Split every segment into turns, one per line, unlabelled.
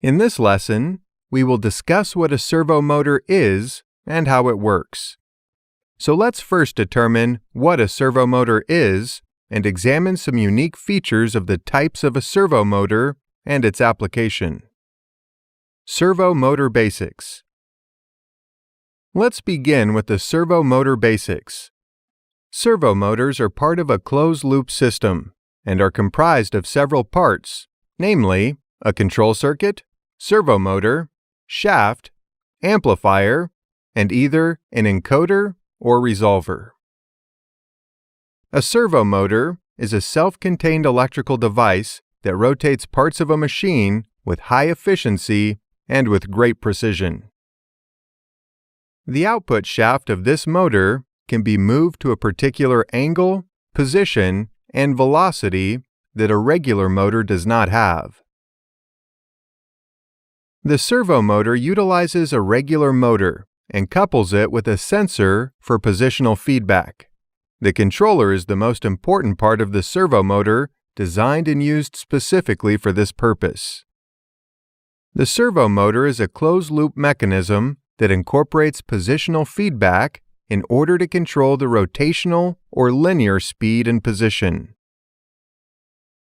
In this lesson, we will discuss what a servo motor is and how it works. So let's first determine what a servo motor is and examine some unique features of the types of a servo motor and its application. Servo motor basics. Let's begin with the servo motor basics. Servo motors are part of a closed-loop system and are comprised of several parts, namely a control circuit, servo motor, shaft, amplifier, and either an encoder or resolver. A servo motor is a self-contained electrical device that rotates parts of a machine with high efficiency and with great precision. The output shaft of this motor can be moved to a particular angle, position, and velocity that a regular motor does not have. The servo motor utilizes a regular motor and couples it with a sensor for positional feedback. The controller is the most important part of the servo motor, designed and used specifically for this purpose. The servo motor is a closed-loop mechanism that incorporates positional feedback in order to control the rotational or linear speed and position.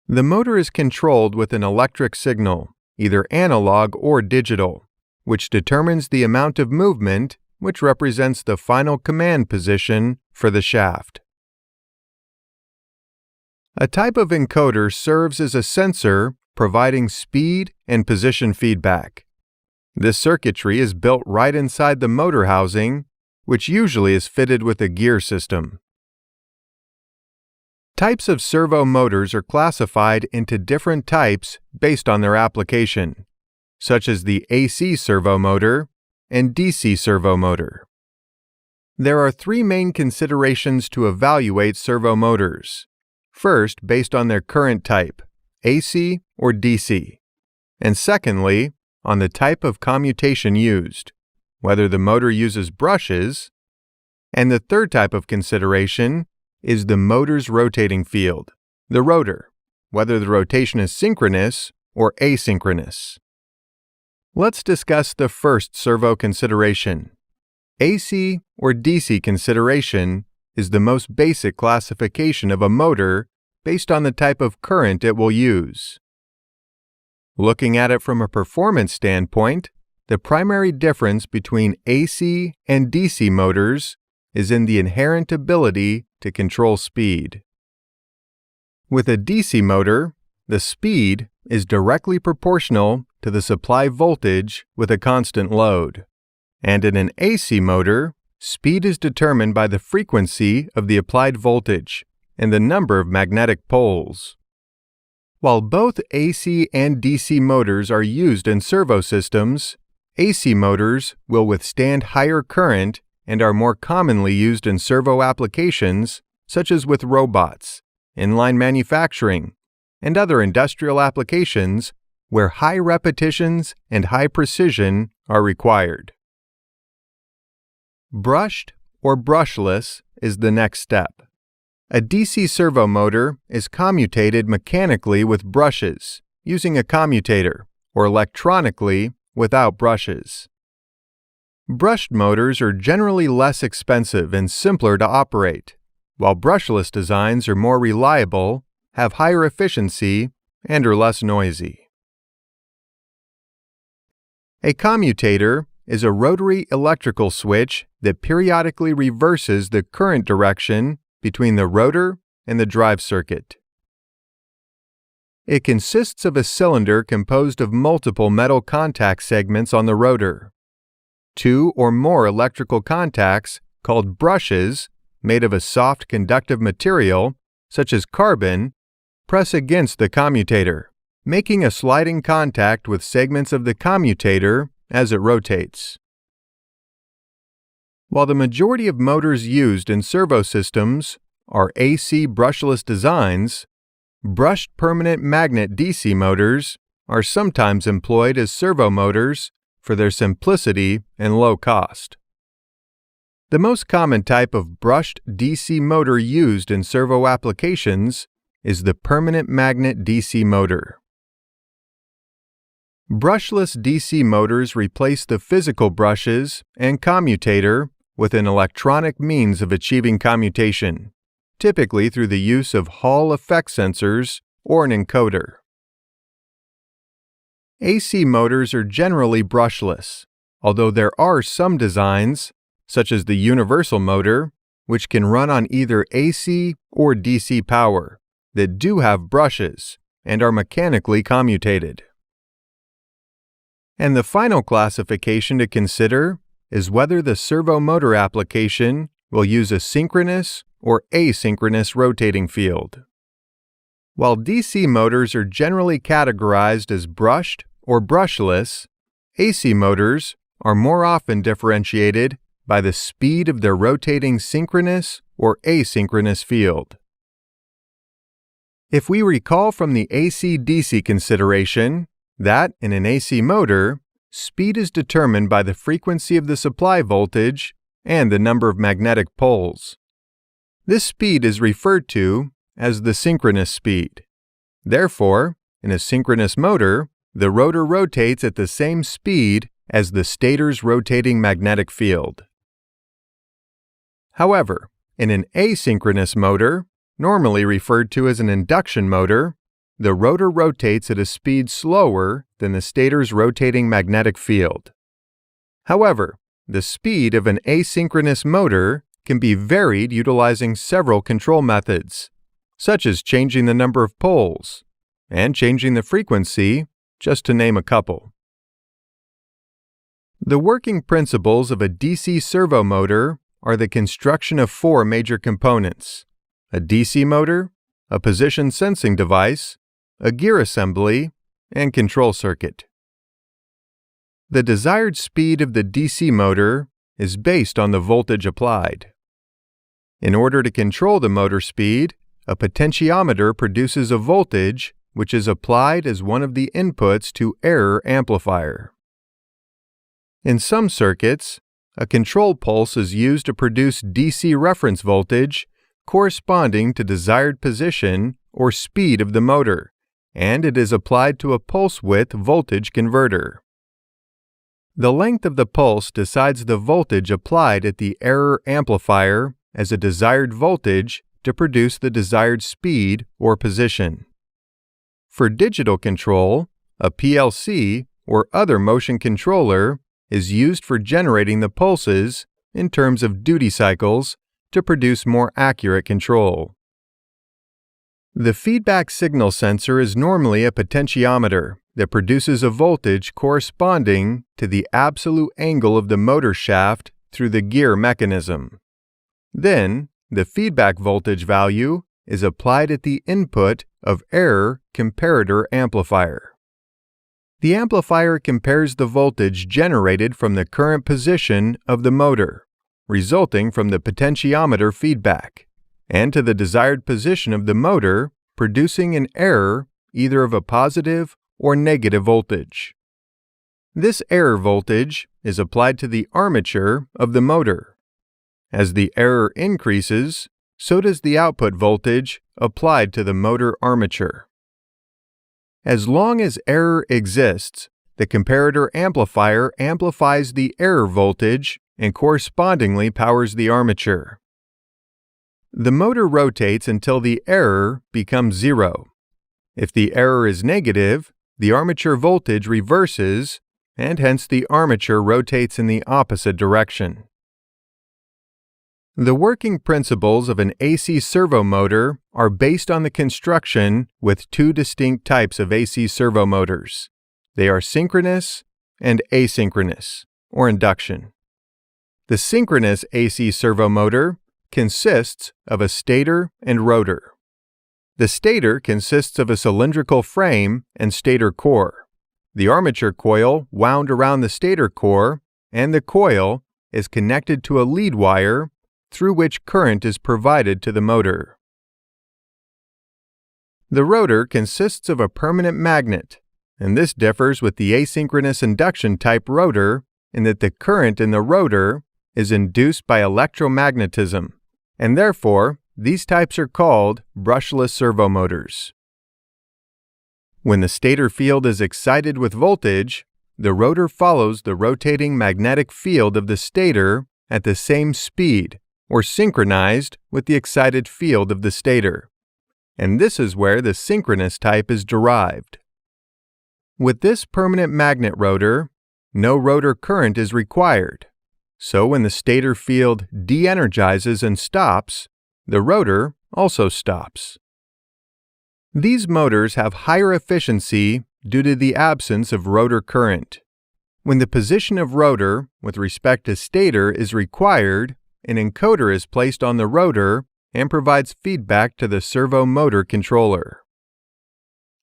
The motor is controlled with an electric signal, either analog or digital, which determines the amount of movement, which represents the final command position for the shaft. A type of encoder serves as a sensor providing speed and position feedback. This circuitry is built right inside the motor housing, which usually is fitted with a gear system. Types of servo motors are classified into different types based on their application, such as the AC servo motor and DC servo motor. There are three main considerations to evaluate servo motors. First, based on their current type, AC or DC, and secondly, on the type of commutation used, whether the motor uses brushes, and the third type of consideration is the motor's rotating field, the rotor, whether the rotation is synchronous or asynchronous. Let's discuss the first servo consideration. AC or DC consideration is the most basic classification of a motor based on the type of current it will use. Looking at it from a performance standpoint, the primary difference between AC and DC motors is in the inherent ability to control speed. With a DC motor, the speed is directly proportional to the supply voltage with a constant load, and in an AC motor, speed is determined by the frequency of the applied voltage and the number of magnetic poles. While both AC and DC motors are used in servo systems, AC motors will withstand higher current and are more commonly used in servo applications such as with robots, inline manufacturing, and other industrial applications where high repetitions and high precision are required. Brushed or brushless is the next step. A DC servo motor is commutated mechanically with brushes, using a commutator, or electronically without brushes. Brushed motors are generally less expensive and simpler to operate, while brushless designs are more reliable, have higher efficiency, and are less noisy. A commutator is a rotary electrical switch that periodically reverses the current direction between the rotor and the drive circuit. It consists of a cylinder composed of multiple metal contact segments on the rotor. Two or more electrical contacts, called brushes, made of a soft conductive material, such as carbon, press against the commutator, making a sliding contact with segments of the commutator as it rotates. While the majority of motors used in servo systems are AC brushless designs, brushed permanent magnet DC motors are sometimes employed as servo motors for their simplicity and low cost. The most common type of brushed DC motor used in servo applications is the permanent magnet DC motor. Brushless DC motors replace the physical brushes and commutator with an electronic means of achieving commutation, typically through the use of Hall effect sensors or an encoder. AC motors are generally brushless, although there are some designs, such as the universal motor, which can run on either AC or DC power, that do have brushes and are mechanically commutated. And the final classification to consider is whether the servo motor application will use a synchronous or asynchronous rotating field. While DC motors are generally categorized as brushed or brushless, AC motors are more often differentiated by the speed of their rotating synchronous or asynchronous field. If we recall from the AC-DC consideration that in an AC motor, speed is determined by the frequency of the supply voltage and the number of magnetic poles. This speed is referred to as the synchronous speed. Therefore, in a synchronous motor, the rotor rotates at the same speed as the stator's rotating magnetic field. However, in an asynchronous motor, normally referred to as an induction motor, the rotor rotates at a speed slower than the stator's rotating magnetic field. However, the speed of an asynchronous motor can be varied utilizing several control methods, such as changing the number of poles and changing the frequency, just to name a couple. The working principles of a DC servo motor are the construction of four major components: a DC motor, a position sensing device, a gear assembly, and control circuit. The desired speed of the DC motor is based on the voltage applied. In order to control the motor speed, a potentiometer produces a voltage which is applied as one of the inputs to error amplifier. In some circuits, a control pulse is used to produce DC reference voltage corresponding to desired position or speed of the motor, and it is applied to a pulse width voltage converter. The length of the pulse decides the voltage applied at the error amplifier as a desired voltage to produce the desired speed or position. For digital control, a PLC or other motion controller is used for generating the pulses in terms of duty cycles to produce more accurate control. The feedback signal sensor is normally a potentiometer that produces a voltage corresponding to the absolute angle of the motor shaft through the gear mechanism. Then, the feedback voltage value is applied at the input of error comparator amplifier. The amplifier compares the voltage generated from the current position of the motor, resulting from the potentiometer feedback, and to the desired position of the motor, producing an error either of a positive or negative voltage. This error voltage is applied to the armature of the motor. As the error increases, so does the output voltage applied to the motor armature. As long as error exists, the comparator amplifier amplifies the error voltage and correspondingly powers the armature. The motor rotates until the error becomes zero. If the error is negative, the armature voltage reverses, and hence the armature rotates in the opposite direction. The working principles of an AC servo motor are based on the construction with two distinct types of AC servo motors. They are synchronous and asynchronous, or induction. The synchronous AC servo motor consists of a stator and rotor. The stator consists of a cylindrical frame and stator core. The armature coil wound around the stator core, and the coil is connected to a lead wire through which current is provided to the motor. The rotor consists of a permanent magnet, and this differs with the asynchronous induction type rotor in that the current in the rotor is induced by electromagnetism, and therefore these types are called brushless servo motors. When the stator field is excited with voltage, the rotor follows the rotating magnetic field of the stator at the same speed, or synchronized with the excited field of the stator. And this is where the synchronous type is derived. With this permanent magnet rotor, no rotor current is required. So when the stator field de-energizes and stops, the rotor also stops. These motors have higher efficiency due to the absence of rotor current. When the position of rotor with respect to stator is required, an encoder is placed on the rotor and provides feedback to the servo motor controller.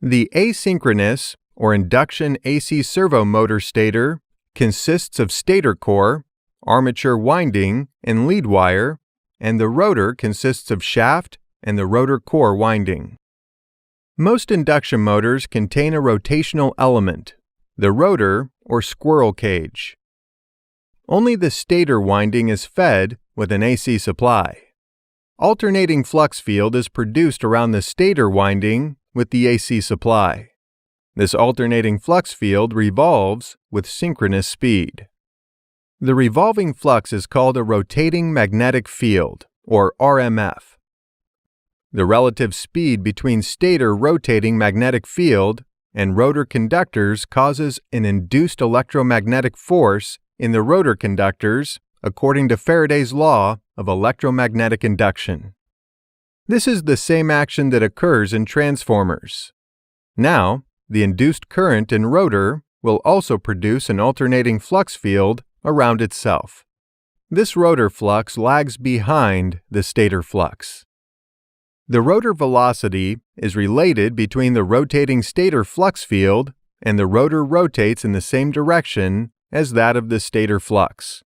The asynchronous or induction AC servo motor stator consists of stator core, armature winding, and lead wire, and the rotor consists of shaft and the rotor core winding. Most induction motors contain a rotational element, the rotor or squirrel cage. Only the stator winding is fed with an AC supply. Alternating flux field is produced around the stator winding with the AC supply. This alternating flux field revolves with synchronous speed. The revolving flux is called a rotating magnetic field, or RMF. The relative speed between stator rotating magnetic field and rotor conductors causes an induced electromagnetic force in the rotor conductors according to Faraday's law of electromagnetic induction. This is the same action that occurs in transformers. Now, the induced current in rotor will also produce an alternating flux field around itself. This rotor flux lags behind the stator flux. The rotor velocity is related between the rotating stator flux field and the rotor rotates in the same direction as that of the stator flux.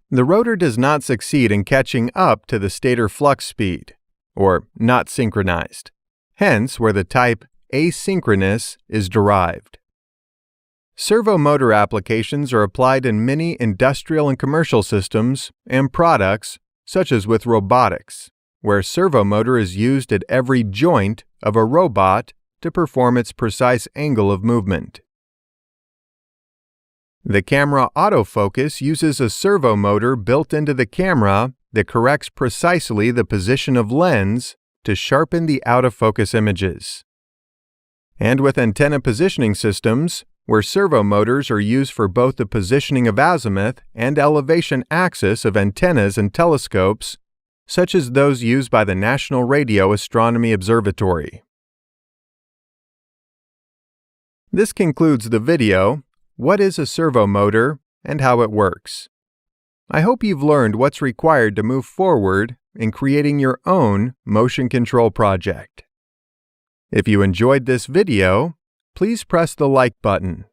The rotor does not succeed in catching up to the stator flux speed, or not synchronized, hence where the type asynchronous is derived. Servo motor applications are applied in many industrial and commercial systems and products, such as with robotics, where a servo motor is used at every joint of a robot to perform its precise angle of movement. The camera autofocus uses a servo motor built into the camera that corrects precisely the position of lens to sharpen the out-of-focus images. And with antenna positioning systems, where servo motors are used for both the positioning of azimuth and elevation axis of antennas and telescopes, such as those used by the National Radio Astronomy Observatory. This concludes the video, What is a servo motor and how it works? I hope you've learned what's required to move forward in creating your own motion control project. If you enjoyed this video, please press the like button